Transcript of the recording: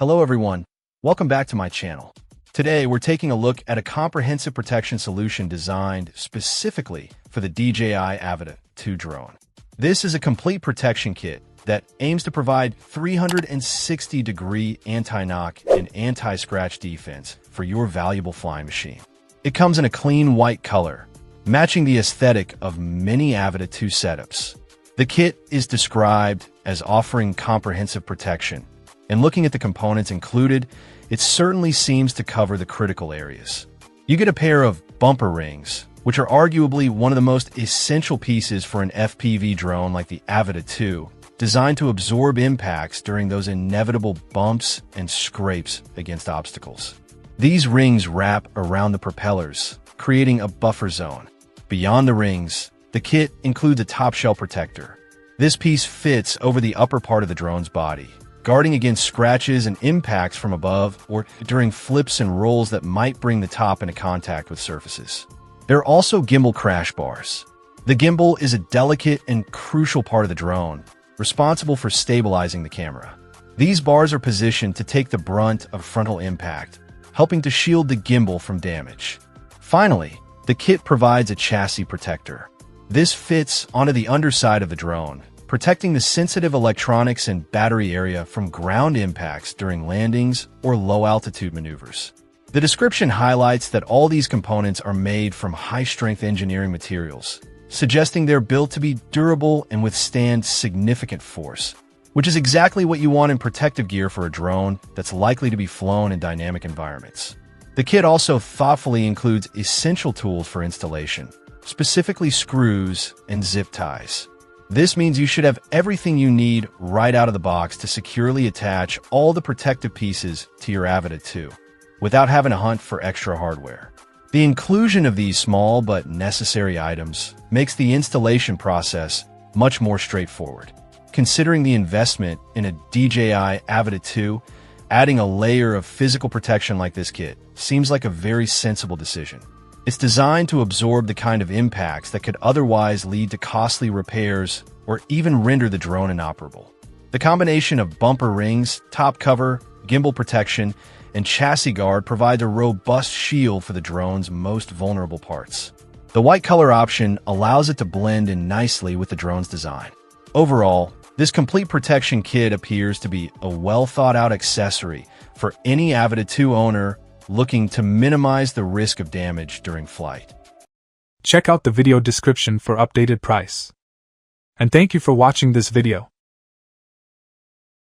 Hello everyone, welcome back to my channel. Today we're taking a look at a comprehensive protection solution designed specifically for the DJI Avata 2 drone. This is a complete protection kit that aims to provide 360-degree anti-knock and anti-scratch defense for your valuable flying machine. It comes in a clean white color, matching the aesthetic of many Avata 2 setups. The kit is described as offering comprehensive protection, and looking at the components included, it certainly seems to cover the critical areas. You get a pair of bumper rings, which are arguably one of the most essential pieces for an FPV drone like the Avata 2, designed to absorb impacts during those inevitable bumps and scrapes against obstacles. These rings wrap around the propellers, creating a buffer zone. Beyond the rings, the kit includes a top shell protector. This piece fits over the upper part of the drone's body, guarding against scratches and impacts from above or during flips and rolls that might bring the top into contact with surfaces. There are also gimbal crash bars. The gimbal is a delicate and crucial part of the drone, responsible for stabilizing the camera. These bars are positioned to take the brunt of frontal impact, helping to shield the gimbal from damage. Finally, the kit provides a chassis protector. This fits onto the underside of the drone, protecting the sensitive electronics and battery area from ground impacts during landings or low-altitude maneuvers. The description highlights that all these components are made from high-strength engineering materials, suggesting they're built to be durable and withstand significant force, which is exactly what you want in protective gear for a drone that's likely to be flown in dynamic environments. The kit also thoughtfully includes essential tools for installation, specifically screws and zip ties. This means you should have everything you need right out of the box to securely attach all the protective pieces to your Avata 2, without having to hunt for extra hardware. The inclusion of these small but necessary items makes the installation process much more straightforward. Considering the investment in a DJI Avata 2, adding a layer of physical protection like this kit seems like a very sensible decision. It's designed to absorb the kind of impacts that could otherwise lead to costly repairs or even render the drone inoperable. The combination of bumper rings, top cover, gimbal protection, and chassis guard provides a robust shield for the drone's most vulnerable parts. The white color option allows it to blend in nicely with the drone's design. Overall, this complete protection kit appears to be a well-thought-out accessory for any Avata 2 owner looking to minimize the risk of damage during flight. Check out the video description for updated price. And thank you for watching this video.